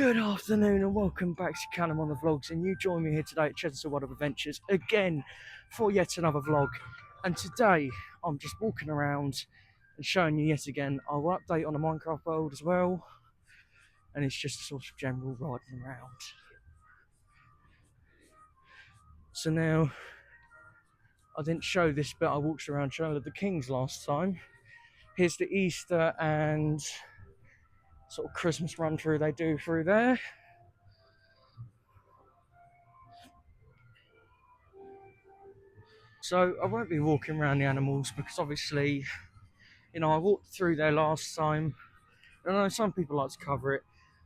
Good afternoon and welcome back to Callum on the Vlogs, and you join me here today at Chessington World of Adventures again for yet another vlog. And today I'm just walking around and showing you yet again our update on the Minecraft world as well, and it's just a sort of general riding around. So now, I didn't show this bit I walked around showing the Kings last time. Here's the Easter and sort of Christmas run through they do through there. So I won't be walking around the animals because obviously, you know, I walked through there last time, and I know some people like to cover it.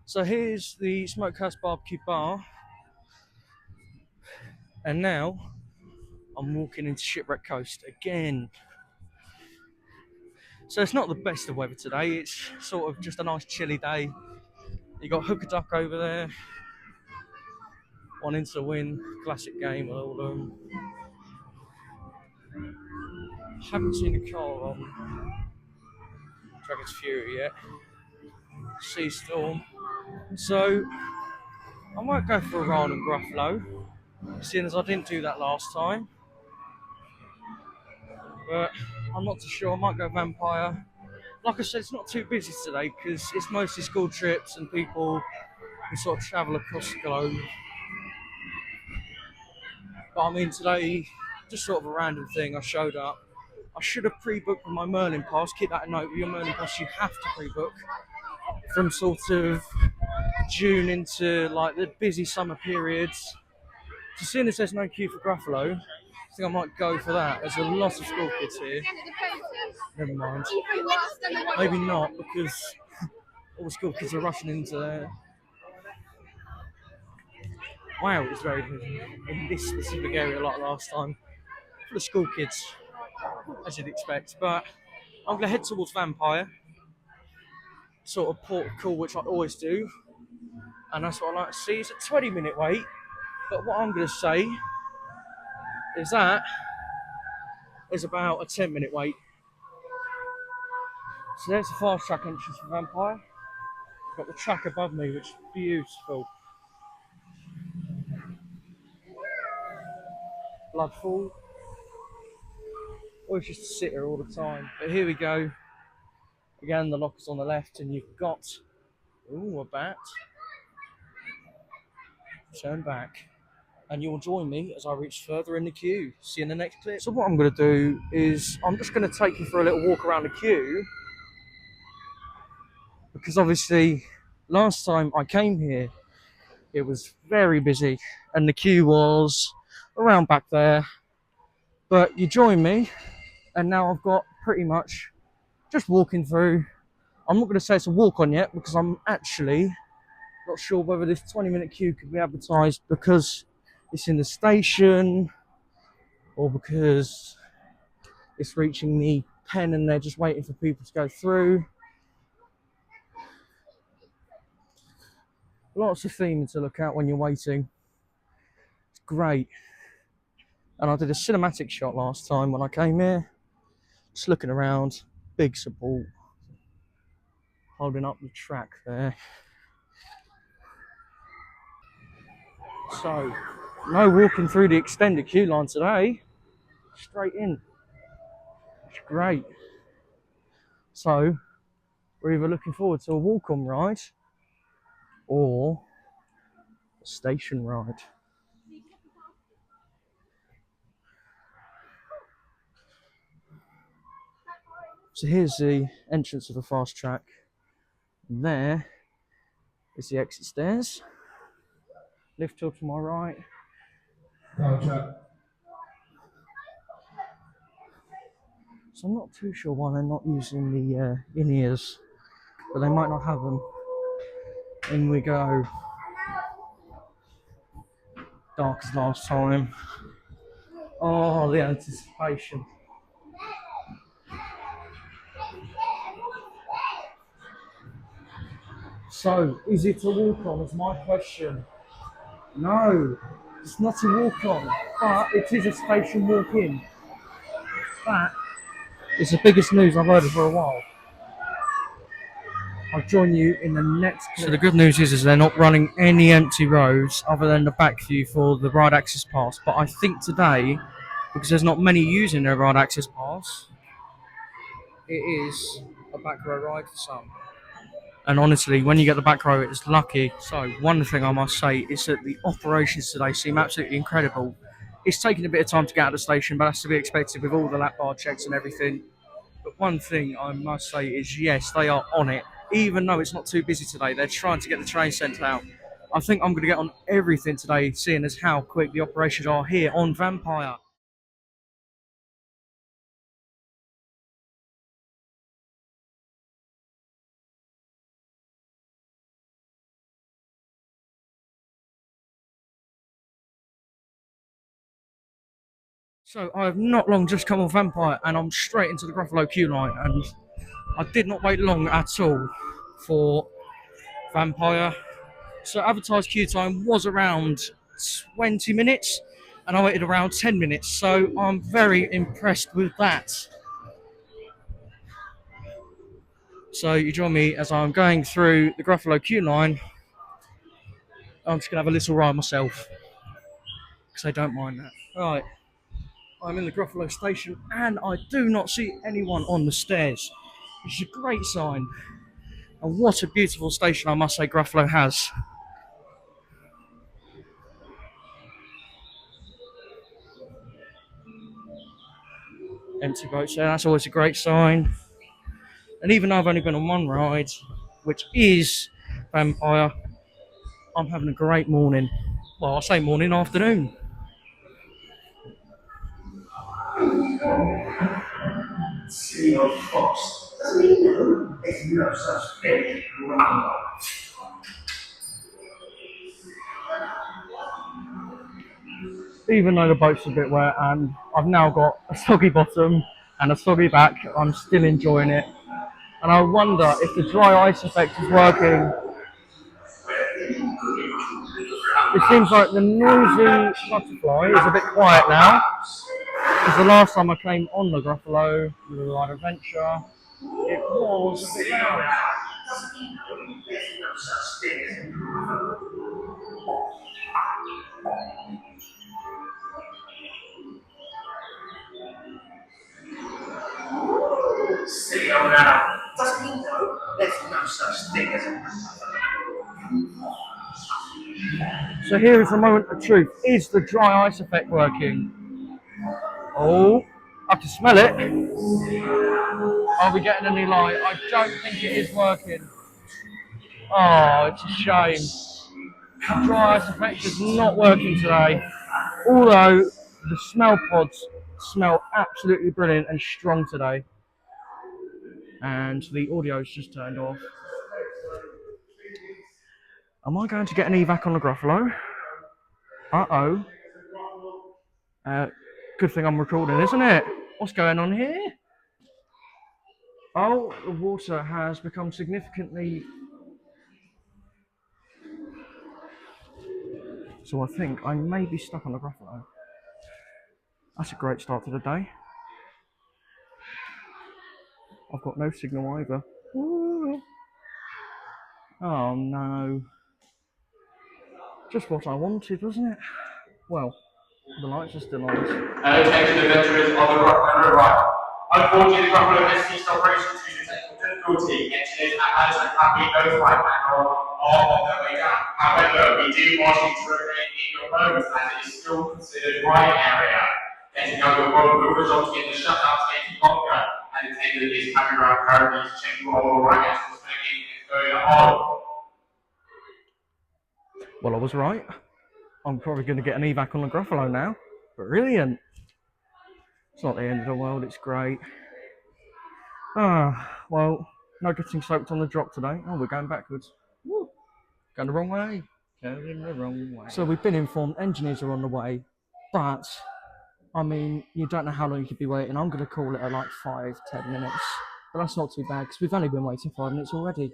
So here's the Smokehouse Barbecue Bar, and now I'm walking into Shipwreck Coast again. So it's not the best of weather today, it's sort of just a nice chilly day. You got Hook a Duck over there, one into the win, classic game, all of them. Haven't seen a car on Dragon's Fury yet. Sea Storm. So I might go for a ride on Gruffalo, seeing as I didn't do that last time. But I'm not too sure, I might go Vampire. Like I said, it's not too busy today because it's mostly school trips and people who sort of travel across the globe. But I mean, today, just sort of a random thing, I showed up. I should have pre-booked with my Merlin pass. Keep that in note, with your Merlin pass you have to pre-book from sort of June into like the busy summer periods. So seeing as there's no queue for Gruffalo, I think I might go for that. There's a lot of school kids here. Never mind. Maybe not, because all the school kids are rushing into there. Wow, it was very busy in this specific area like last time. For the school kids, as you'd expect. But I'm going to head towards Vampire. Sort of port of call, which I always do. And that's what I like to see. It's a 20-minute wait. But what I'm going to say is that is about a 10-minute wait. So there's the fast track entrance for Vampire. Got the track above me, which is beautiful. Bloodfall. Always just to sit here all the time. But here we go. Again, the locker's on the left, and you've got a bat. Turn back, and you'll join me as I reach further in the queue. See you in the next clip. So what I'm going to do is I'm just going to take you for a little walk around the queue, because obviously last time I came here it was very busy and the queue was around back there. But you join me, and now I've got pretty much just walking through. I'm not going to say it's a walk on yet because I'm actually not sure whether this 20-minute queue could be advertised because it's in the station or because it's reaching the pen and they're just waiting for people to go through. Lots of theming to look at when you're waiting. It's great. And I did a cinematic shot last time when I came here. Just looking around, big support. Holding up the track there. So, no walking through the extended queue line today. Straight in. It's great. So, we're either looking forward to a walk-on ride or a station ride. So here's the entrance of the fast track. And there is the exit stairs. Lift up to my right. So I'm not too sure why they're not using the in-ears, but they might not have them. In we go. Dark as last time. Oh, the anticipation. So, is it a walk-on is my question. No, it's not a walk-on, but it is a station walk-in. That is the biggest news I've heard for a while. I'll join you in the next clip. So the good news is they're not running any empty roads other than the back view for the ride access pass. But I think today, because there's not many using their ride access pass, it is a back row ride for some. And honestly, when you get the back row, it's lucky. So one thing I must say is that the operations today seem absolutely incredible. It's taken a bit of time to get out of the station, but that's to be expected with all the lap bar checks and everything. But one thing I must say is, yes, they are on it. Even though it's not too busy today, they're trying to get the train sent out. I think I'm going to get on everything today, seeing as how quick the operations are here on Vampire. So I have not long just come off Vampire, and I'm straight into the Gruffalo queue line, and I did not wait long at all for Vampire. So advertised queue time was around 20 minutes, and I waited around 10 minutes, so I'm very impressed with that. So you join me as I'm going through the Gruffalo queue line. I'm just going to have a little ride myself, because I don't mind that. Right, I'm in the Gruffalo station, and I do not see anyone on the stairs, which is a great sign. And what a beautiful station, I must say, Gruffalo has. Empty boats there, that's always a great sign. And even though I've only been on one ride, which is Vampire, I'm having a great morning. Well, I say morning, afternoon. See of fox. Doesn't he know there's no such thing as rumble? Even though the boat's a bit wet and I've now got a soggy bottom and a soggy back, I'm still enjoying it. And I wonder if the dry ice effect is working. It seems like the noisy butterfly is a bit quiet now. Because the last time I came on the Gruffalo with a Ride Adventure, it was a bit loud. Silly old now. Doesn't he know there's no such thing as a... So here is the moment of truth. Is the dry ice effect working? Oh, I can smell it. Are we getting any light? I don't think it is working. Oh, it's a shame. The dry ice effect is not working today. Although the smell pods smell absolutely brilliant and strong today. And the audio's just turned off. Am I going to get an evac on the Gruffalo? Uh-oh. Good thing I'm recording, isn't it? What's going on here? Oh, the water has become significantly... So I think I may be stuck on the Gruffalo. That's a great start to the day. I've got no signal either. Ooh. Oh no. Just what I wanted, wasn't it? Well, the lights are still on. Attention adventurers on the Gruffalo ride. Unfortunately, the Gruffalo has ceased operations due to technical difficulty. Engineers at Madison have been notified and are on their way down. However, we do ask you to remain in your homes as it is still considered riding area. Getting out your boat will result in the shutdown taking longer, and the attendant is coming around currently to check all the right as is going on. Well, I was right. I'm probably going to get an evac on the Gruffalo now. Brilliant. It's not the end of the world, it's great. Well, no getting soaked on the drop today. Oh, we're going backwards. Woo. Going the wrong way. Going the wrong way. So we've been informed engineers are on the way, but I mean, you don't know how long you could be waiting. I'm going to call it at like 5-10 minutes, but that's not too bad because we've only been waiting 5 minutes already.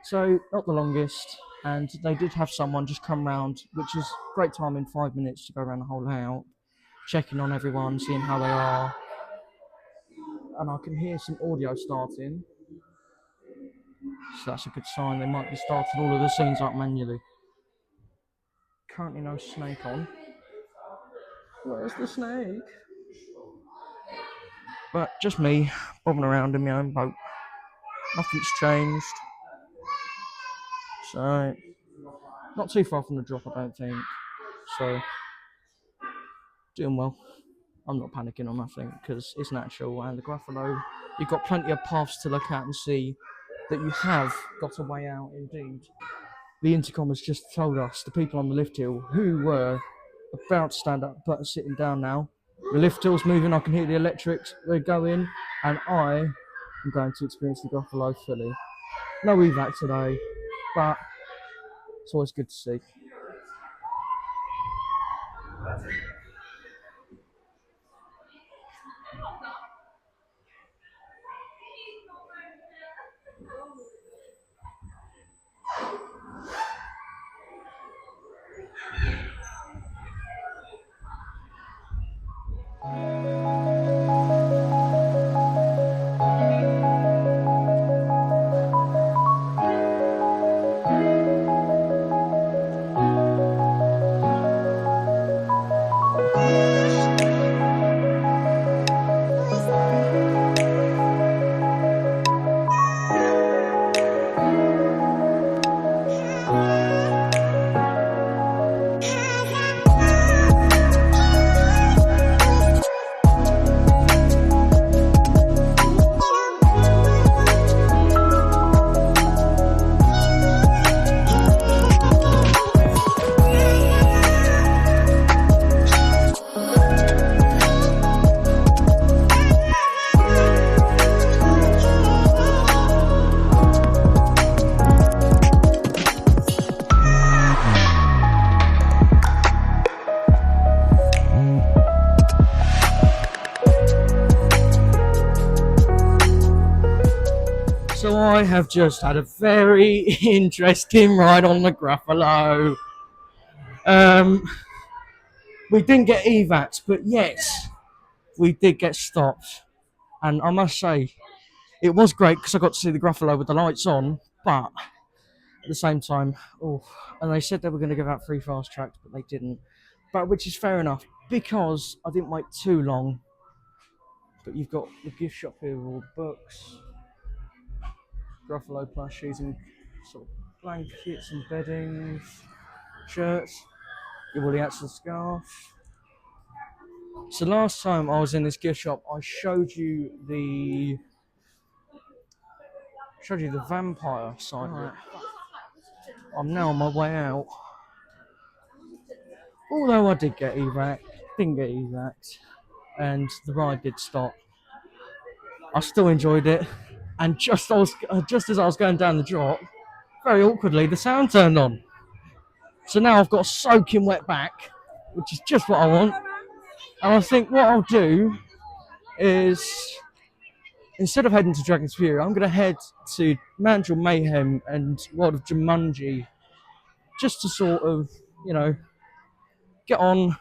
So not the longest, and they did have someone just come round, which is great time in 5 minutes to go around the whole layout, checking on everyone, seeing how they are. And I can hear some audio starting. So that's a good sign. They might be starting all of the scenes up manually. Currently no snake on. Where's the snake? But just me bobbing around in my own boat. Nothing's changed. So, not too far from the drop, I don't think. So, doing well. I'm not panicking on nothing because it's natural, and the Gruffalo, you've got plenty of paths to look at and see that you have got a way out indeed. The intercom has just told us, the people on the lift hill who were about to stand up but are sitting down now. The lift hill's moving, I can hear the electrics, they're going, and I am going to experience the Gruffalo fully. No evac today, but it's always good to see. So I have just had a very interesting ride on the Gruffalo. We didn't get evacs, but yes, we did get stopped. And I must say, it was great because I got to see the Gruffalo with the lights on, but at the same time, and they said they were going to give out free fast tracks, but they didn't. But which is fair enough because I didn't wait too long. But you've got the gift shop here with all the books, Gruffalo plushies and sort of blankets and beddings, shirts, your Woolly hats and scarves. So last time I was in this gift shop, I showed you the vampire side of it. I'm now on my way out. Although I did get evac, didn't get evac, and the ride did stop. I still enjoyed it, and just as I was going down the drop, very awkwardly the sound turned on. So now I've got a soaking wet back, which is just what I want. And I think what I'll do is, instead of heading to Dragon's Fury, I'm going to head to Mandrill Mayhem and World of Jumanji, just to sort of, get on.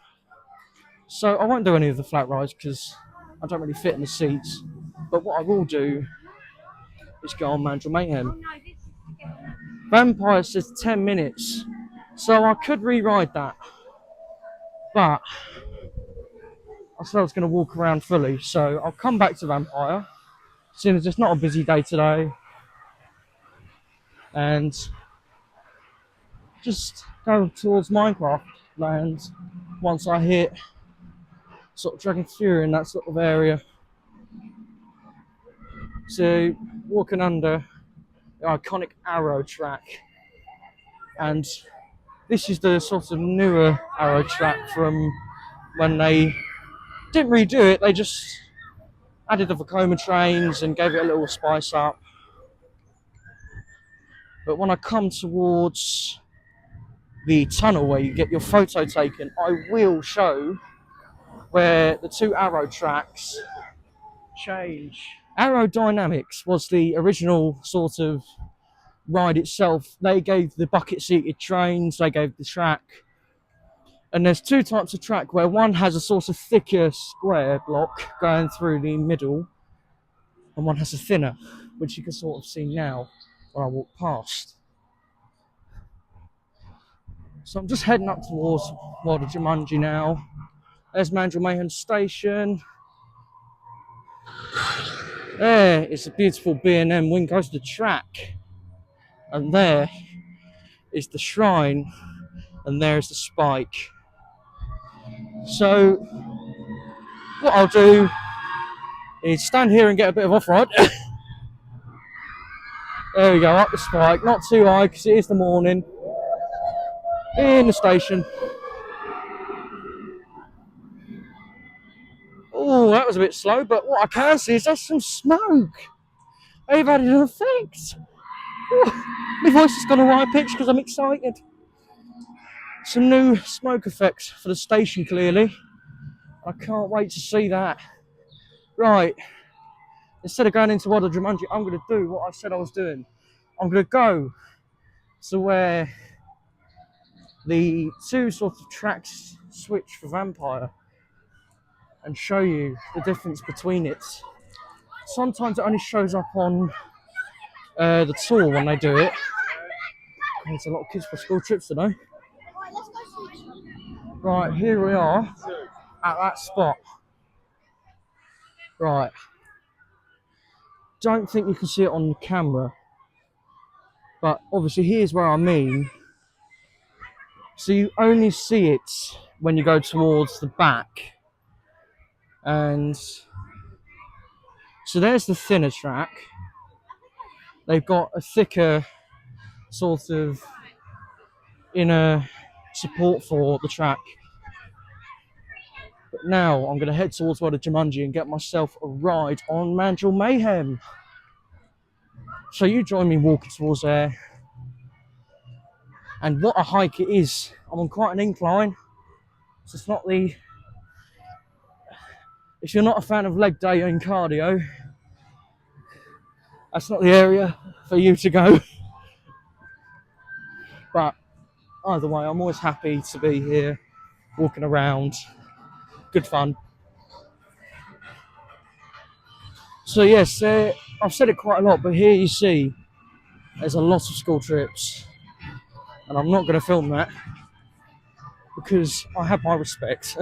So I won't do any of the flat rides because I don't really fit in the seats. But what I will do is go on Mandrill Mayhem. Vampire says 10 minutes, so I could re-ride that. But I said I was going to walk around fully, so I'll come back to Vampire, seeing as it's not a busy day today, and just go towards Minecraft land once I hit sort of Dragon's Fury in that sort of area. So walking under the iconic arrow track, and this is the sort of newer arrow track from when they didn't redo it, they just added the Vekoma trains and gave it a little spice up. But when I come towards the tunnel where you get your photo taken, I will show where the two arrow tracks change. Aerodynamics was the original sort of ride itself. They gave the bucket seated trains, they gave the track. And there's two types of track where one has a sort of thicker square block going through the middle, and one has a thinner, which you can sort of see now. when I walk past. So I'm just heading up towards World of Jumanji now. There's Mandrill Mayhem Station. There is a beautiful B&M Wing Coaster track. And there is the shrine. And there's the spike. So what I'll do is stand here and get a bit of off-road. There we go, up the spike. Not too high because it is the morning. In the station. Oh, that was a bit slow, but what I can see is there's some smoke. They've had an effect. Oh, my voice has gone a high pitch because I'm excited. Some new smoke effects for the station, clearly. I can't wait to see that. Right, instead of going into World of Jumanji, I'm going to do what I said I was doing. I'm going to go to where the two sort of tracks switch for Vampire and show you the difference between it. Sometimes it only shows up on the tour when they do it. There's a lot of kids for school trips today. Right, here we are at that spot. Right. Don't think you can see it on the camera, but obviously here's where I mean. So you only see it when you go towards the back. And so there's the thinner track. They've got a thicker sort of inner support for the track. But now I'm going to head towards World of Jumanji and get myself a ride on Mandrill Mayhem. So you join me walking towards there. And what a hike it is. I'm on quite an incline. So it's not the... If you're not a fan of leg day and cardio, that's not the area for you to go. But either way, I'm always happy to be here, walking around. Good fun. So yes, I've said it quite a lot, but here you see there's a lot of school trips. And I'm not going to film that because I have my respect.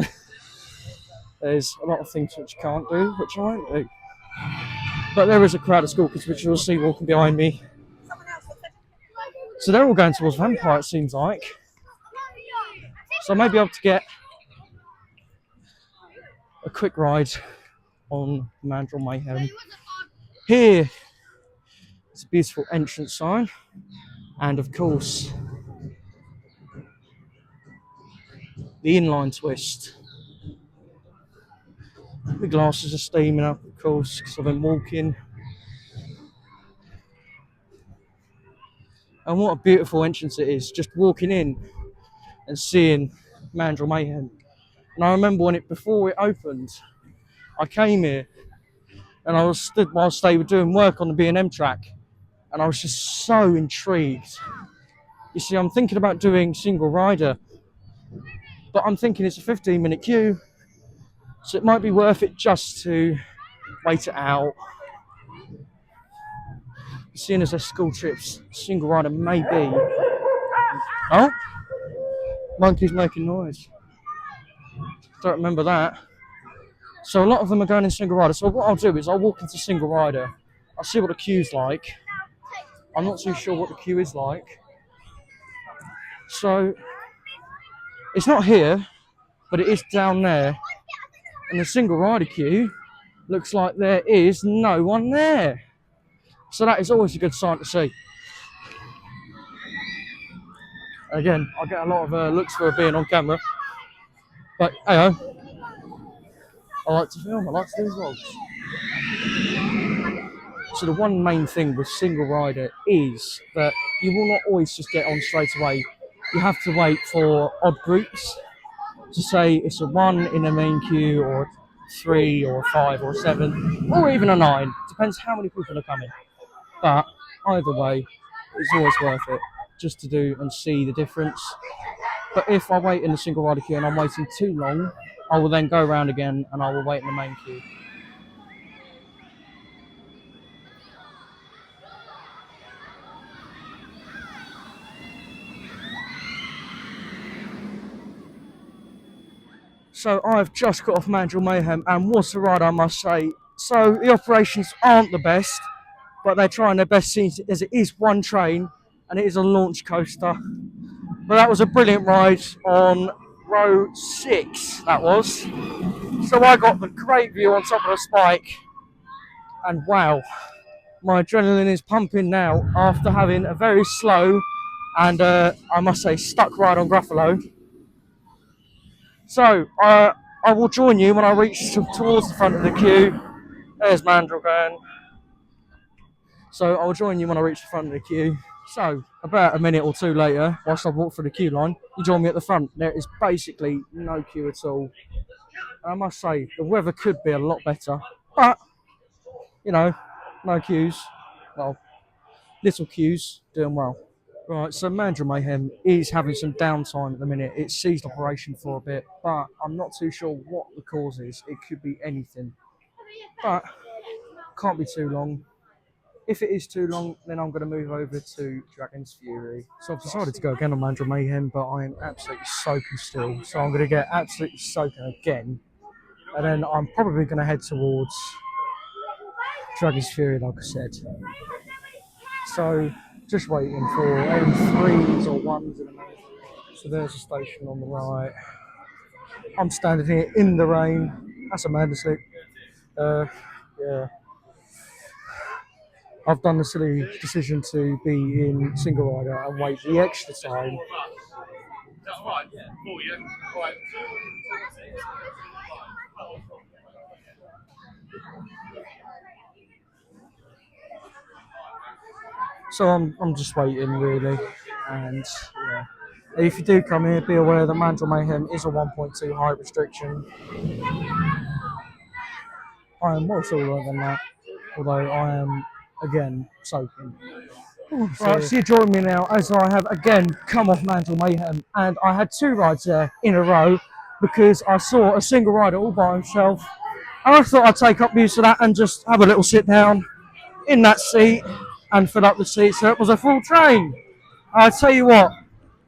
There's a lot of things which you can't do, which I won't do. But there is a crowd of school kids which you'll see walking behind me. So they're all going towards Vampire, it seems like. So I may be able to get a quick ride on Mandrill Mayhem. Here is a beautiful entrance sign. And of course, the inline twist. The glasses are steaming up, of course, because I've been walking. And what a beautiful entrance it is, just walking in and seeing Mandrill Mayhem. And I remember when before it opened, I came here and I was stood whilst they were doing work on the B&M track, and I was just so intrigued. You see, I'm thinking about doing single rider, but I'm thinking it's a 15-minute queue, so it might be worth it just to wait it out. Seeing as their school trips, single rider may be. Oh, monkey's making noise. Don't remember that. So a lot of them are going in single rider. So what I'll do is I'll walk into single rider. I'll see what the queue's like. I'm not too sure what the queue is like. So it's not here, but it is down there. And the single rider queue looks like there is no one there. So that is always a good sign to see. Again, I get a lot of looks for being on camera. But hey, I like to film, I like to do vlogs. So the one main thing with single rider is that you will not always just get on straight away. You have to wait for odd groups. To say it's a 1 in the main queue, or a 3 or a 5 or a 7, or even a 9. Depends how many people are coming. But either way, it's always worth it just to do and see the difference. But if I wait in the single rider queue and I'm waiting too long, I will then go around again and I will wait in the main queue. So I've just got off Mandrill Mayhem, and what a ride, I must say. So the operations aren't the best, but they're trying their best since as it is one train and it is a launch coaster. But that was a brilliant ride on row 6, that was. So I got the great view on top of the spike, and wow, my adrenaline is pumping now after having a very slow and I must say stuck ride on Gruffalo. So I will join you when I reach towards the front of the queue. There's Mandrill going. So I'll join you when I reach the front of the queue. So about a minute or two later, whilst I walk through the queue line, you join me at the front. There is basically no queue at all. And I must say, the weather could be a lot better, but you know, no queues. Well, little queues, doing well. Right, so Mandrill Mayhem is having some downtime at the minute. It's ceased operation for a bit, but I'm not too sure what the cause is. It could be anything, but can't be too long. If it is too long, then I'm going to move over to Dragon's Fury. So I've decided to go again on Mandrill Mayhem, but I am absolutely soaking still. So I'm going to get absolutely soaking again. And then I'm probably going to head towards Dragon's Fury, like I said. So just waiting for any 3s or 1s in a minute. So there's a station on the right. I'm standing here in the rain. That's a madness. Yeah. I've done the silly decision to be in single rider and wait the extra time. That's right, yeah. For you. Right. So I'm just waiting really, and yeah. If you do come here, be aware that Mandrill Mayhem is a 1.2 height restriction. I am more taller than that, although I am again soaking. Right, so you join me now as I have again come off Mandrill Mayhem, and I had 2 rides there in a row because I saw a single rider all by himself, and I thought I'd take up use of that and just have a little sit down in that seat and fill up the seat so it was a full train. I tell you what,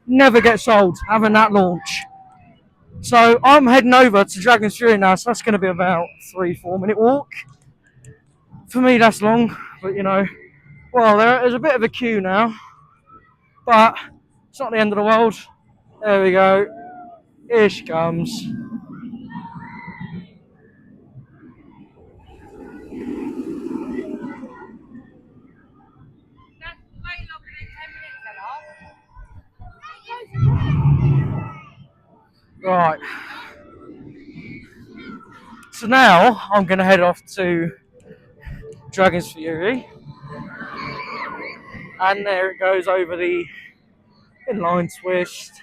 never gets old having that launch. So I'm heading over to Dragon's Fury now, so that's going to be about 3-4 minute walk. For me that's long, but you know, well there's a bit of a queue now, but it's not the end of the world. There we go, here she comes. Right, so now I'm going to head off to Dragon's Fury, and there it goes over the inline twist.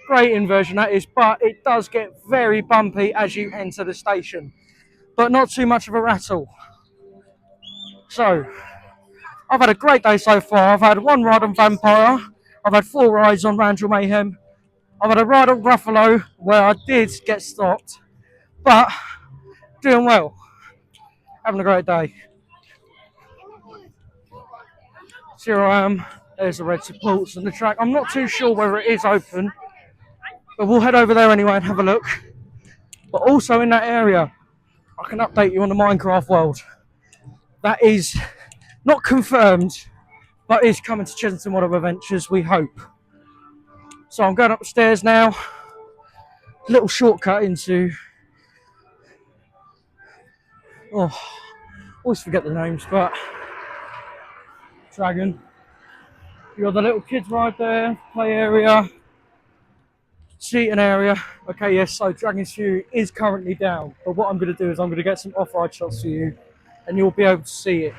Great inversion that is, but it does get very bumpy as you enter the station, but not too much of a rattle. So I've had a great day so far. I've had 1 ride on Vampire, I've had 4 rides on Mandrill Mayhem, I've had a ride on Gruffalo where I did get stopped, but doing well, having a great day. So here I am, there's the red supports on the track. I'm not too sure whether it is open, but we'll head over there anyway and have a look. But also in that area, I can update you on the Minecraft world. That is not confirmed, but is coming to Chessington Model Adventures, we hope. So I'm going upstairs now. Little shortcut into... Oh, always forget the names, but... Dragon. You got the little kids ride there, play area, seating area. Okay, yes, so Dragon's Fury is currently down, but what I'm going to do is I'm going to get some off-ride shots for you, and you'll be able to see it.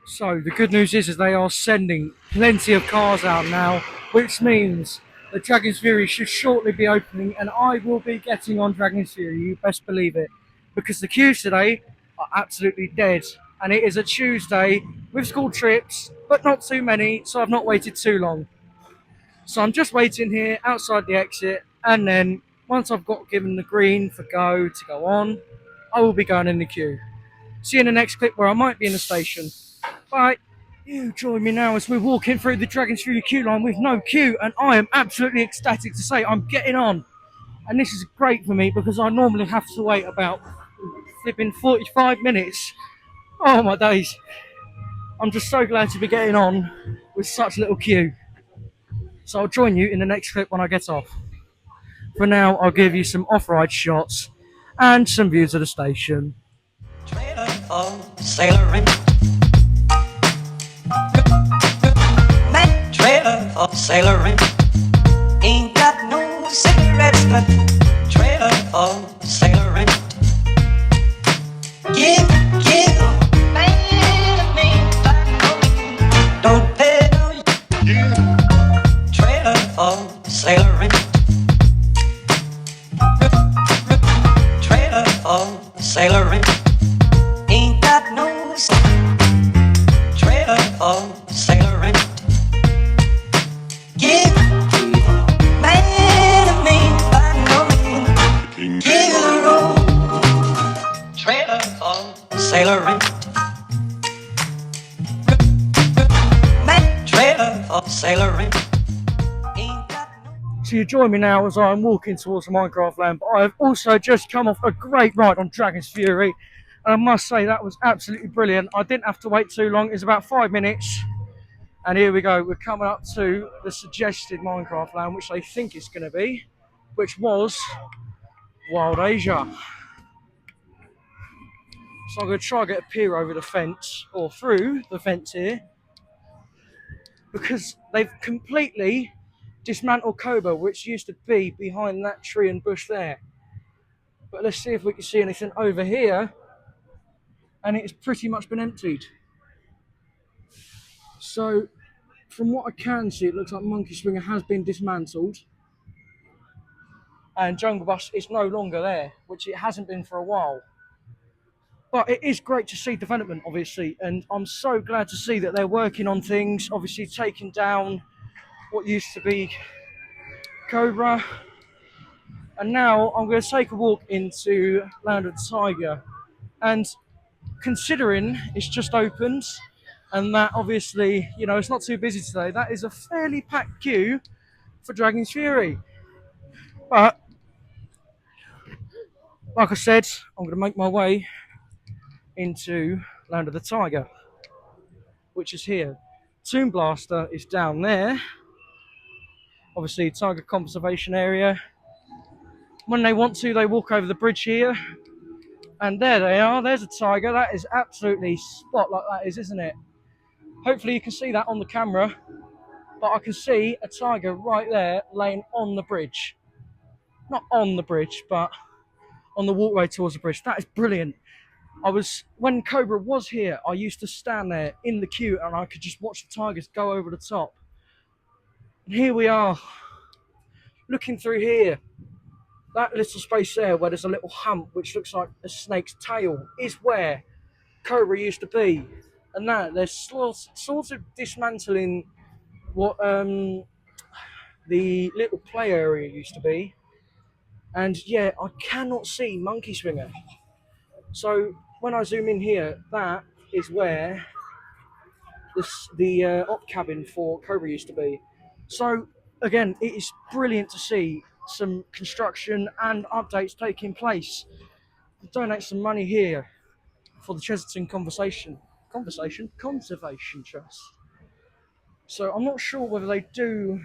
So the good news is they are sending plenty of cars out now, which means the Dragon's Fury should shortly be opening, and I will be getting on Dragon's Fury, you best believe it, because the queues today are absolutely dead, and it is a Tuesday with school trips, but not too many, so I've not waited too long. So I'm just waiting here outside the exit, and then once I've got given the green for go to go on, I will be going in the queue. See you in the next clip where I might be in the station. Bye. You join me now as we're walking through the Dragons Fury queue line with no queue, and I am absolutely ecstatic to say I'm getting on. And this is great for me because I normally have to wait about flipping 45 minutes. Oh my days. I'm just so glad to be getting on with such little queue. So I'll join you in the next clip when I get off. For now, I'll give you some off-ride shots and some views of the station. Trailer for sailoring. Man, trailer for sailoring. Ain't got no cigarettes, but trailer for sailoring. Give, man, me, don't pay no. Trailer for sailoring. Trailer for sailoring. Ain't got no trailer for sailoring. Give, man, me, by no means. Give the road. Trailer for sailoring. Man, trailer for sailoring. So you join me now as I'm walking towards the Minecraft land, but I have also just come off a great ride on Dragon's Fury, and I must say that was absolutely brilliant. I didn't have to wait too long, it's about 5 minutes, and here we go, we're coming up to the suggested Minecraft land, which they think it's going to be, which was Wild Asia. So I'm going to try and get a peer over the fence, or through the fence here, because they've completely dismantled Cobra, which used to be behind that tree and bush there. But let's see if we can see anything over here, and it's pretty much been emptied. So from what I can see, it looks like Monkey Swinger has been dismantled, and Jungle Bus is no longer there, which it hasn't been for a while. But it is great to see development, obviously, and I'm so glad to see that they're working on things, obviously taking down what used to be Cobra. And now I'm going to take a walk into Land of the Tiger, and considering it's just opened and that obviously, you know, it's not too busy today, that is a fairly packed queue for Dragon's Fury. But like I said, I'm going to make my way into Land of the Tiger, which is here. Tomb Blaster is down there, obviously Tiger Conservation Area. When they want to, they walk over the bridge here, and there they are. There's a tiger. That is absolutely spot like that is, isn't it? Hopefully you can see that on the camera, but I can see a tiger right there laying on the bridge. Not on the bridge, but on the walkway towards the bridge. That is brilliant. When Cobra was here, I used to stand there in the queue and I could just watch the tigers go over the top. And here we are, looking through here. That little space there where there's a little hump which looks like a snake's tail is where Cobra used to be. And that, they're sort of dismantling what the little play area used to be. And yeah, I cannot see Monkey Swinger. So when I zoom in here, that is where the op cabin for Cobra used to be. So again, it is brilliant to see some construction and updates taking place. I'll donate some money here for the Chessington Conservation Trust. So I'm not sure whether they do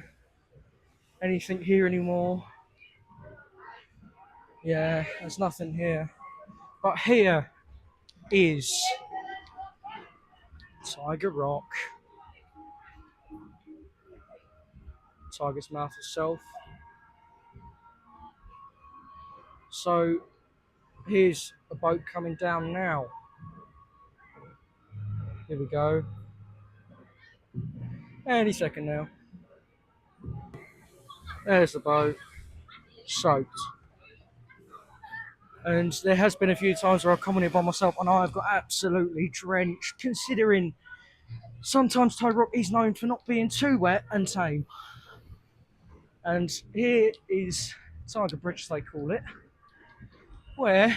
anything here anymore. Yeah, there's nothing here. But here is Tiger Rock, Tiger's Mouth itself. So here's a boat coming down now. Here we go. Any second now. There's the boat, soaked. And there has been a few times where I've come on here by myself and I've got absolutely drenched, considering sometimes Tiger Rock is known for not being too wet and tame. And here is Tiger Bridge, they call it, where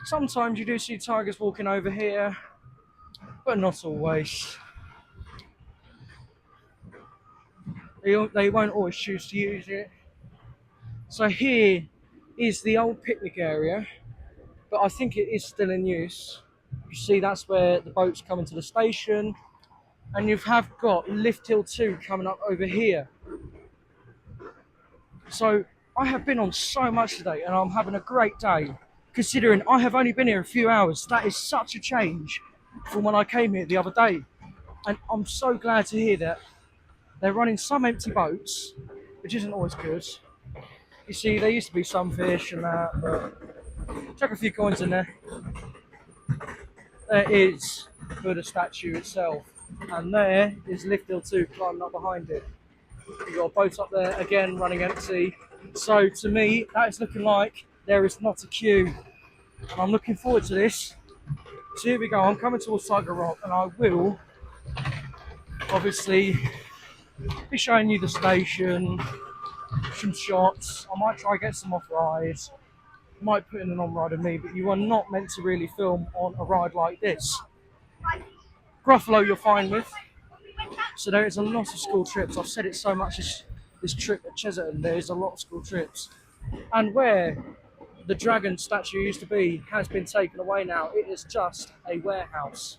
sometimes you do see tigers walking over here, but not always. They won't always choose to use it. So here is the old picnic area, but I think it is still in use. You see, that's where the boats come into the station, and you have got Lift Hill 2 coming up over here. So I have been on so much today, and I'm having a great day, considering I have only been here a few hours. That is such a change from when I came here the other day, and I'm so glad to hear that they're running some empty boats, which isn't always good. You see, there used to be some fish and that, but chuck a few coins in there. There is Buddha statue itself, and there is Lift Hill 2 climbing up behind it. You've got a boat up there, again running empty. So to me, that is looking like there is not a queue. And I'm looking forward to this. So here we go, I'm coming towards Tiger Rock, and I will obviously be showing you the station, some shots. I might try get some off-rides. Might put in an on-ride of me, but you are not meant to really film on a ride like this. Gruffalo you're fine with. So there is a lot of school trips. I've said it so much this trip at Chessington, there is a lot of school trips. And where the dragon statue used to be has been taken away now. It is just a warehouse.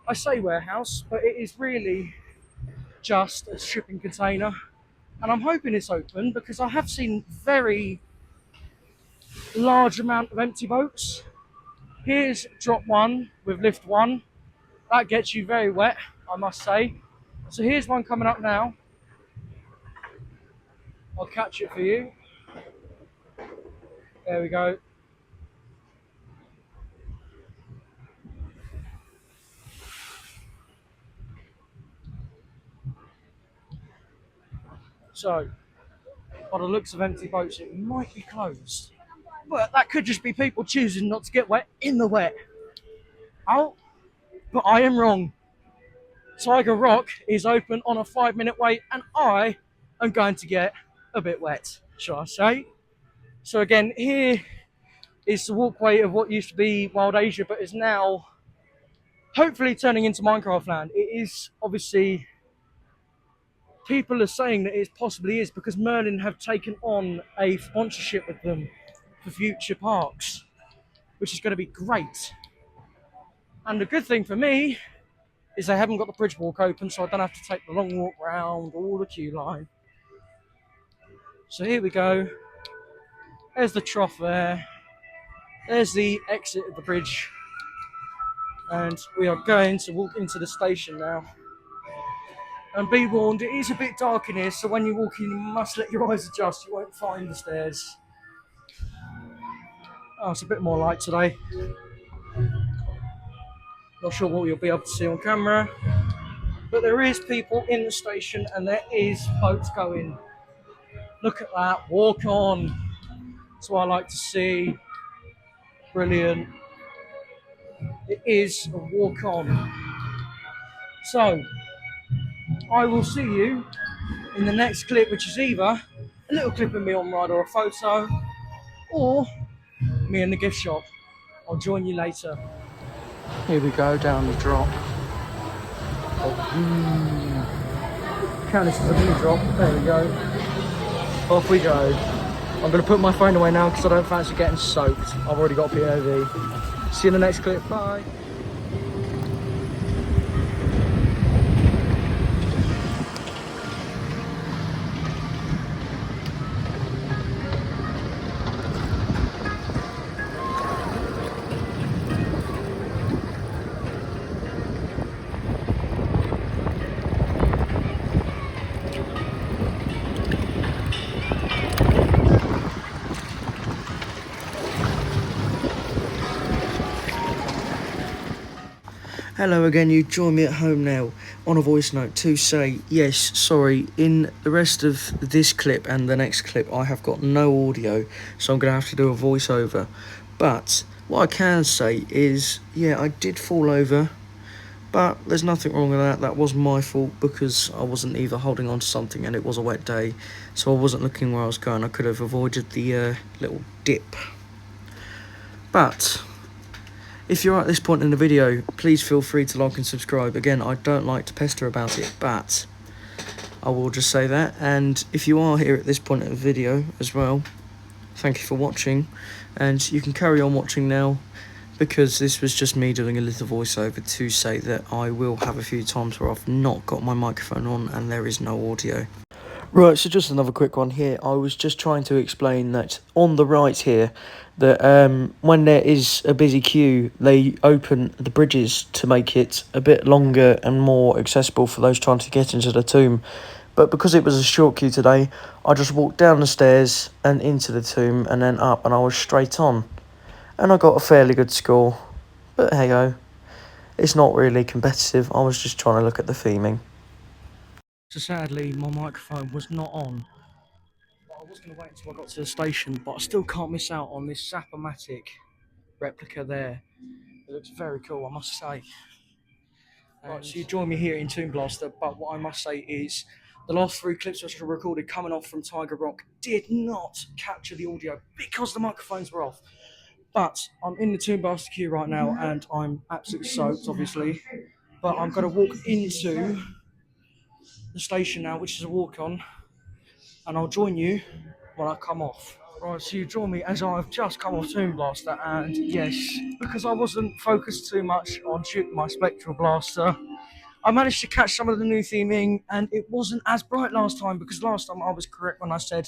I say warehouse, but it is really just a shipping container. And I'm hoping it's open because I have seen very large amount of empty boats. Here's drop 1 with lift 1. That gets you very wet, I must say. So here's one coming up now. I'll catch it for you. There we go. So, by the looks of empty boats, it might be closed. But that could just be people choosing not to get wet in the wet. Oh, but I am wrong. Tiger Rock is open on a 5-minute wait, and I am going to get a bit wet, shall I say. So again, here is the walkway of what used to be Wild Asia, but is now hopefully turning into Minecraft land. It is obviously, people are saying that it possibly is because Merlin have taken on a sponsorship with them for future parks, which is going to be great. And the good thing for me is they haven't got the bridge walk open, so I don't have to take the long walk round all the queue line. So here we go. There's the trough there. There's the exit of the bridge. And we are going to walk into the station now. And be warned, it is a bit dark in here, so when you walk in, you must let your eyes adjust. You won't find the stairs. Oh, it's a bit more light today. Not sure what you'll be able to see on camera. But there is people in the station and there is boats going. Look at that, walk on. That's what I like to see. Brilliant. It is a walk on. So, I will see you in the next clip, which is either a little clip of me on ride or a photo, or me in the gift shop. I'll join you later. Here we go, down the drop. Count this as a mini drop. There we go. Off we go. I'm going to put my phone away now because I don't fancy getting soaked. I've already got POV. See you in the next clip. Bye. Hello again, you join me at home now on a voice note to say, yes, sorry, in the rest of this clip and the next clip I have got no audio, so I'm going to have to do a voiceover. But what I can say is, yeah, I did fall over But there's nothing wrong with that. That was my fault because I wasn't either holding on to something and it was a wet day, so I wasn't looking where I was going. I could have avoided the little dip. But if you're at this point in the video, please feel free to like and subscribe. Again, I don't like to pester about it, but I will just say that. And if you are here at this point in the video as well, thank you for watching, and you can carry on watching now, because this was just me doing a little voiceover to say that I will have a few times where I've not got my microphone on and there is no audio. Right, so just another quick one here. I was just trying to explain that on the right here, that when there is a busy queue, they open the bridges to make it a bit longer and more accessible for those trying to get into the tomb. But because it was a short queue today, I just walked down the stairs and into the tomb and then up, and I was straight on. And I got a fairly good score. But hey-ho, it's not really competitive. I was just trying to look at the theming. So sadly, my microphone was not on. But I was going to wait until I got to the station, but I still can't miss out on this Sapomatic replica there. It looks very cool, I must say. Right, so you join me here in Toon Blaster, but what I must say is the last 3 clips which I recorded coming off from Tiger Rock did not capture the audio because the microphones were off. But I'm in the Toon Blaster queue right now and I'm absolutely soaked, obviously. But I'm going to walk into the station now, which is a walk-on, and I'll join you when I come off. Right, so you join me as I've just come off Toon Blaster, and yes, because I wasn't focused too much on shooting my Spectral Blaster, I managed to catch some of the new theming, and it wasn't as bright last time, because last time I was correct when I said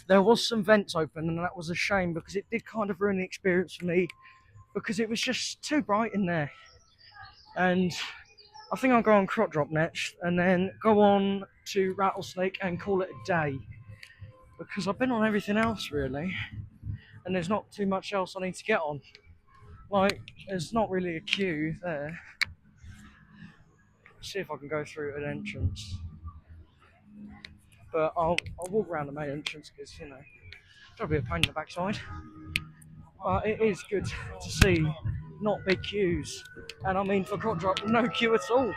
there was some vents open, and that was a shame, because it did kind of ruin the experience for me, because it was just too bright in there. And I think I'll go on Crop Drop next, and then go on to Rattlesnake and call it a day, because I've been on everything else really, and there's not too much else I need to get on. Like, there's not really a queue there. See if I can go through an entrance, but I'll walk around the main entrance because, you know, that'll be a pain in the backside. But it is good to see not big queues, and I mean for Crop Drop, no queue at all.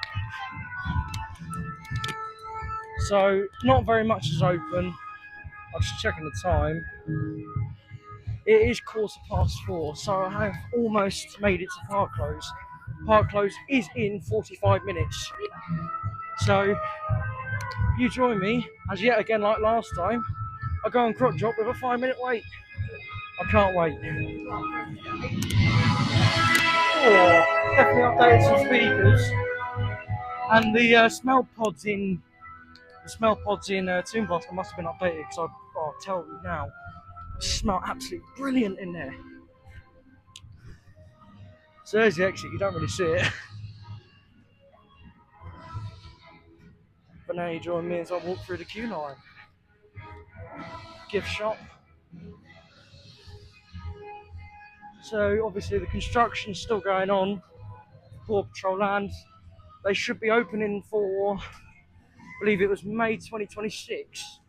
So not very much is open. I'm just checking the time. It is 4:15, so I have almost made it to Park Close. Park Close is in 45 minutes. So you join me, as yet again like last time, I go on Crop Drop with a 5-minute wait. I can't wait. Oh, definitely updated some speakers, and the smell pods in Toon Blaster must have been updated, because I'll tell you now, smell absolutely brilliant in there. So there's the exit. You don't really see it, but now you join me as I walk through the queue line. Gift shop. So obviously the construction's still going on. Paw Patrol Land. They should be opening for, I believe it was May 2026.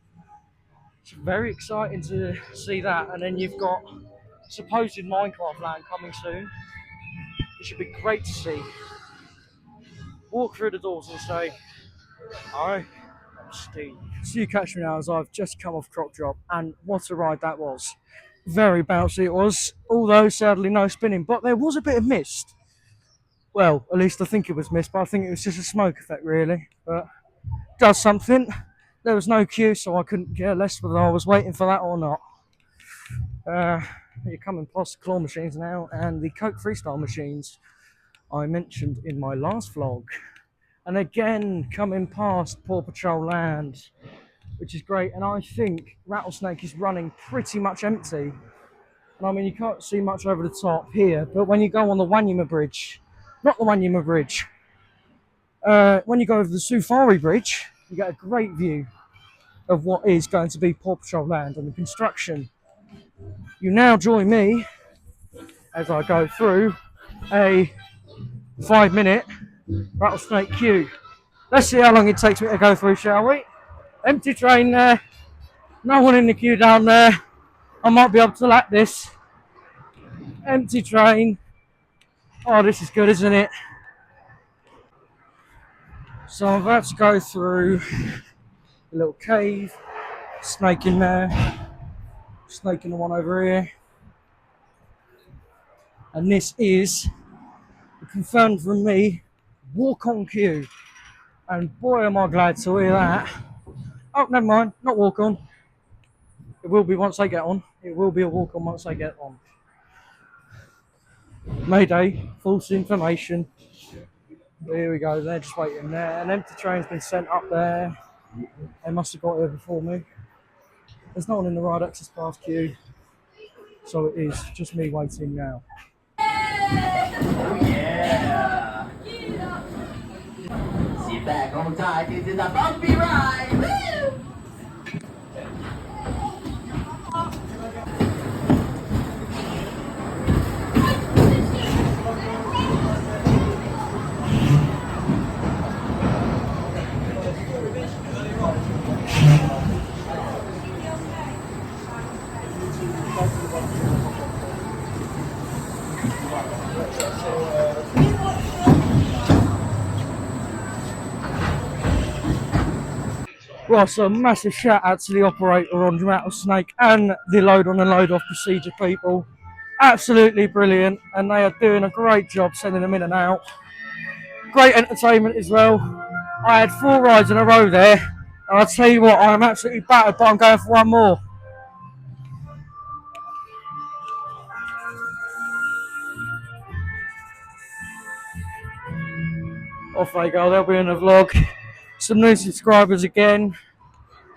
It's very exciting to see that. And then you've got supposed Minecraft Land coming soon. It should be great to see. Walk through the doors and say, "Hi, I'm Steve." So you catch me now as I've just come off Crop Drop, and what a ride that was. Very bouncy it was, although sadly no spinning, but there was a bit of mist. Well, at least I think it was mist, but I think it was just a smoke effect really. But does something. There was no queue, so I couldn't care less whether I was waiting for that or not. You're coming past the claw machines now, and the Coke Freestyle machines I mentioned in my last vlog. And again, coming past Paw Patrol Land, which is great. And I think Rattlesnake is running pretty much empty. And I mean, you can't see much over the top here, but when you go on the Wanyama Bridge, not the Wanyama Bridge, when you go over the Safari Bridge, you get a great view of what is going to be Paw Patrol Land and the construction. You now join me as I go through a 5-minute Rattlesnake queue. Let's see how long it takes me to go through, shall we? Empty train there, no one in the queue down there. I might be able to lap this. Empty train. Oh, this is good, isn't it? So I'm about to go through a little cave, snake in there, snake in the one over here, and this is confirmed from me, walk on cue, and boy am I glad to hear that. Oh, never mind, not walk on. It will be once I get on. It will be a walk on once I get on. Mayday, false information. Here we go, they're just waiting there. An empty train's been sent up there. They must have got here before me. There's no one in the ride access pass queue, so it is just me waiting now. Oh yeah! Sit back, hold tight, this is a bumpy ride! Woo! Right, so a massive shout out to the operator on Rattlesnake and the load on and load off procedure people. Absolutely brilliant, and they are doing a great job sending them in and out. Great entertainment as well. I had 4 rides in a row there, and I'll tell you what, I'm absolutely battered, but I'm going for one more. Off they go, they'll be in the vlog. Some new subscribers again.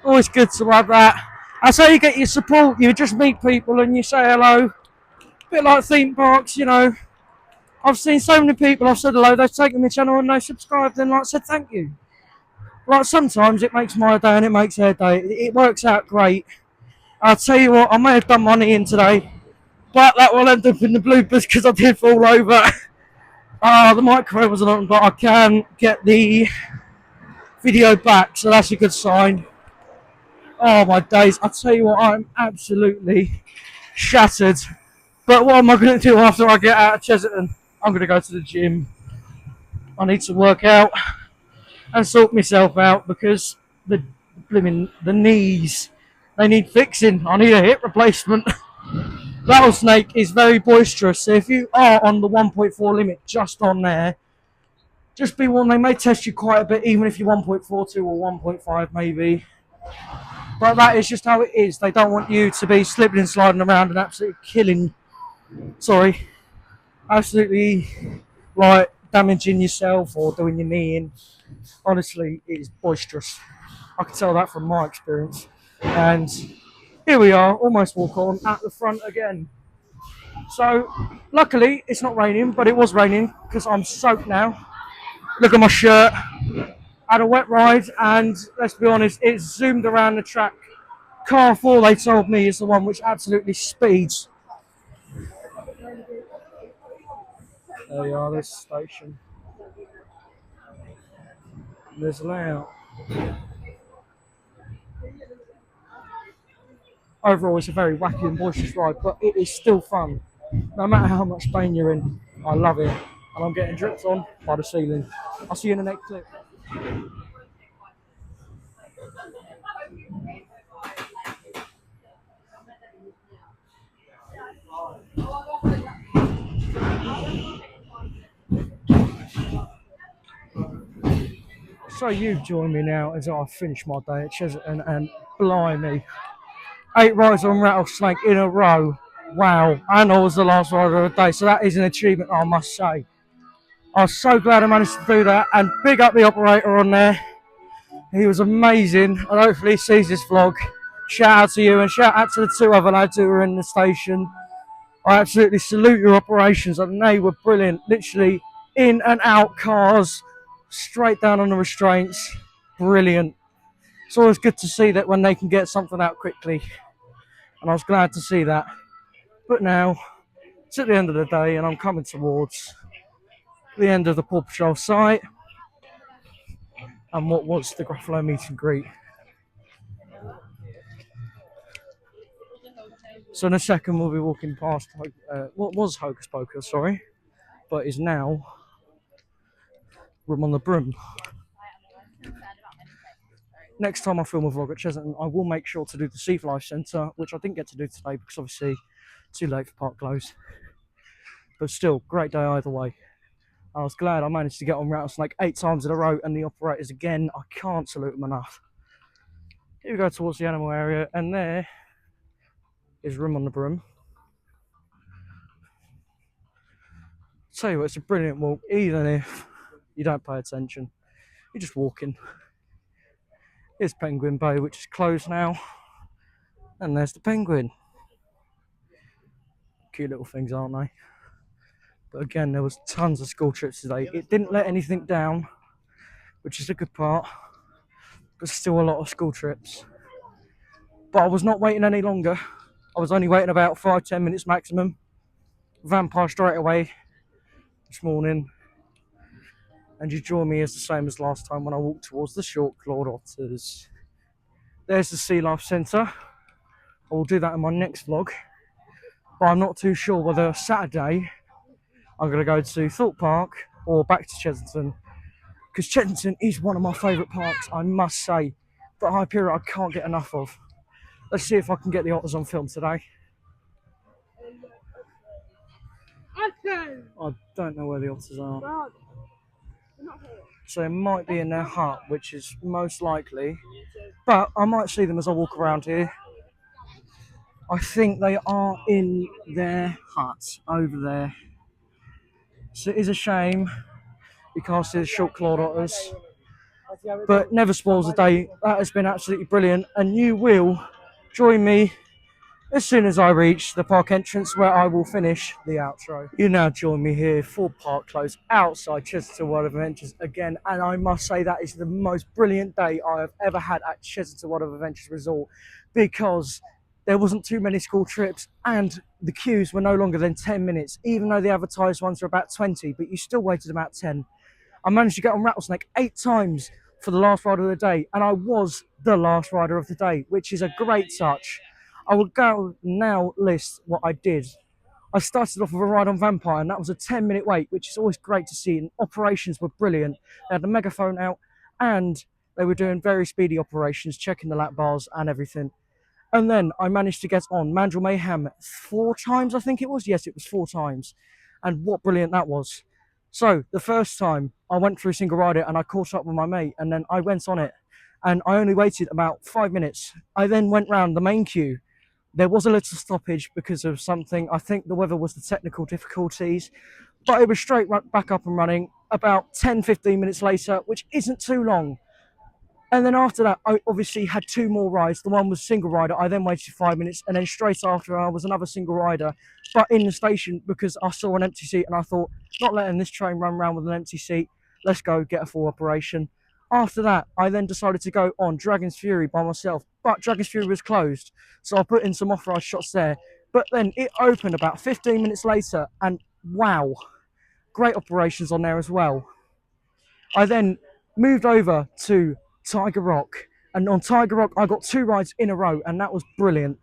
Always good to have that. That's how you get your support. You just meet people and you say hello. A bit like theme parks, you know. I've seen so many people, I've said hello, they've taken my channel and they subscribed and like said thank you. Like sometimes it makes my day and it makes their day. It works out great. I'll tell you what, I may have done money in today, but that will end up in the bloopers because I did fall over. The microphone wasn't on, but I can get the video back, so that's a good sign. Oh my days, I'll tell you what, I'm absolutely shattered. But what am I going to do after I get out of Chessington? I'm going to go to the gym. I need to work out and sort myself out because the knees, they need fixing. I need a hip replacement. Rattlesnake is very boisterous, so if you are on the 1.4 limit just on there, just be warned, they may test you quite a bit even if you're 1.42 or 1.5 maybe. But that is just how it is. They don't want you to be slipping and sliding around and absolutely like damaging yourself or doing your knee in. Honestly, it is boisterous. I can tell that from my experience. And here we are, almost walk on at the front again. So, luckily, it's not raining, but it was raining because I'm soaked now. Look at my shirt. Had a wet ride, and let's be honest, it zoomed around the track. Car 4, they told me, is the one which absolutely speeds. There we are, this station. There's the layout. Overall, it's a very wacky and boisterous ride, but it is still fun. No matter how much pain you're in, I love it. And I'm getting dripped on by the ceiling. I'll see you in the next clip. So you join me now as I finish my day at Chessington, and blimey, 8 rides on Rattlesnake in a row. Wow, and I was the last rider of the day, so that is an achievement, I must say. I was so glad I managed to do that, and big up the operator on there. He was amazing, and hopefully he sees this vlog. Shout out to you, and shout out to the 2 other lads who were in the station. I absolutely salute your operations, and they were brilliant. Literally in and out cars, straight down on the restraints. Brilliant. It's always good to see that when they can get something out quickly, and I was glad to see that. But now, it's at the end of the day, and I'm coming towards the end of the Paw Patrol site and what was the Gruffalo meet and greet. So in a second we'll be walking past what was Hocus Pocus, sorry, but is now Room on the Broom. next time I film a vlog at Chessington, I will make sure to do the Sea Life Centre, which I didn't get to do today because obviously too late for park close. But still, great day either way. I was glad I managed to get on rattlesnake 8 times in a row, and the operators again, I can't salute them enough. Here we go towards the animal area, and there is room on the broom. Tell you what, it's a brilliant walk, even if you don't pay attention. You're just walking. Here's Penguin Bay, which is closed now, and there's the penguin. Cute little things, aren't they? But again, there was tons of school trips today. It didn't let anything down, which is a good part, but still a lot of school trips. But I was not waiting any longer. I was only waiting about 5-10 minutes maximum. Vampire straight away this morning. And you join me as the same as last time when I walked towards the short-clawed otters. There's the Sea Life Centre. I will do that in my next vlog. But I'm not too sure whether Saturday I'm going to go to Thorpe Park or back to Chessington. Because Chessington is one of my favourite parks, I must say. But Hyperion I can't get enough of. Let's see if I can get the otters on film today. I don't know where the otters are. So they might be in their hut, which is most likely. But I might see them as I walk around here. I think they are in their hut over there. So it is a shame you can't see the short-clawed otters. But never spoils the day. That has been absolutely brilliant. And you will join me as soon as I reach the park entrance where I will finish the outro. You now join me here for park close outside Chessington World of Adventures again, and I must say that is the most brilliant day I have ever had at Chessington World of Adventures Resort, because there wasn't too many school trips and the queues were no longer than 10 minutes, even though the advertised ones were about 20, but you still waited about 10. I managed to get on Rattlesnake 8 times for the last ride of the day, and I was the last rider of the day, which is a great touch. I will go now list what I did. I started off with a ride on Vampire, and that was a 10-minute wait, which is always great to see, and operations were brilliant. They had the megaphone out, and they were doing very speedy operations, checking the lap bars and everything. And then I managed to get on Mandrill Mayhem 4 times, I think it was. Yes, it was 4 times. And what brilliant that was. So the first time I went through single rider and I caught up with my mate, and then I went on it, and I only waited about 5 minutes. I then went round the main queue. There was a little stoppage because of something. I think the weather was the technical difficulties, but it was straight back up and running about 10-15 minutes later, which isn't too long. And then after that, I obviously had 2 more rides. The one was single rider. I then waited 5 minutes, and then straight after I was another single rider, but in the station because I saw an empty seat and I thought, not letting this train run around with an empty seat. Let's go get a full operation. After that, I then decided to go on Dragon's Fury by myself, but Dragon's Fury was closed, so I put in some off-ride shots there. But then it opened about 15 minutes later, and wow, great operations on there as well. I then moved over to Tiger Rock, and on Tiger Rock I got 2 rides in a row, and that was brilliant.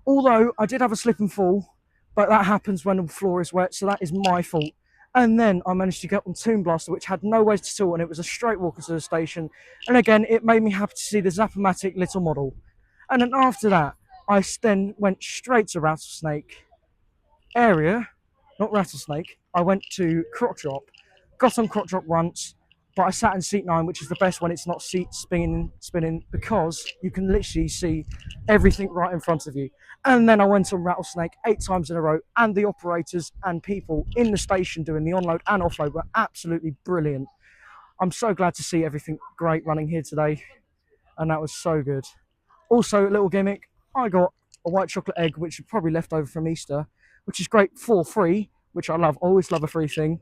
Although I did have a slip and fall, but that happens when the floor is wet, so that is my fault. And then I managed to get on Tomb Blaster, which had no ways to tilt, and it was a straight walk into the station. And again, it made me happy to see the Zap-O-Matic little model. And then after that, I then went straight to Rattlesnake area, not Rattlesnake. I went to Croc Drop, got on Croc Drop once, but I sat in seat 9, which is the best when it's not seat spinning, because you can literally see everything right in front of you. And then I went on Rattlesnake 8 times in a row, and the operators and people in the station doing the onload and offload were absolutely brilliant. I'm so glad to see everything great running here today, and that was so good. Also, a little gimmick, I got a white chocolate egg, which is probably left over from Easter, which is great for free, which I love. I always love a free thing.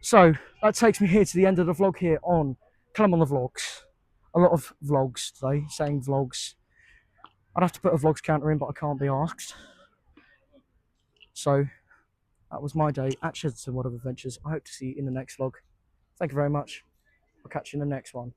So that takes me here to the end of the vlog here on Clem on the Vlogs. A lot of vlogs today, saying vlogs. I'd have to put a vlogs counter in, but I can't be asked. So that was my day at Chessington World of Adventures. I hope to see you in the next vlog. Thank you very much. I'll catch you in the next one.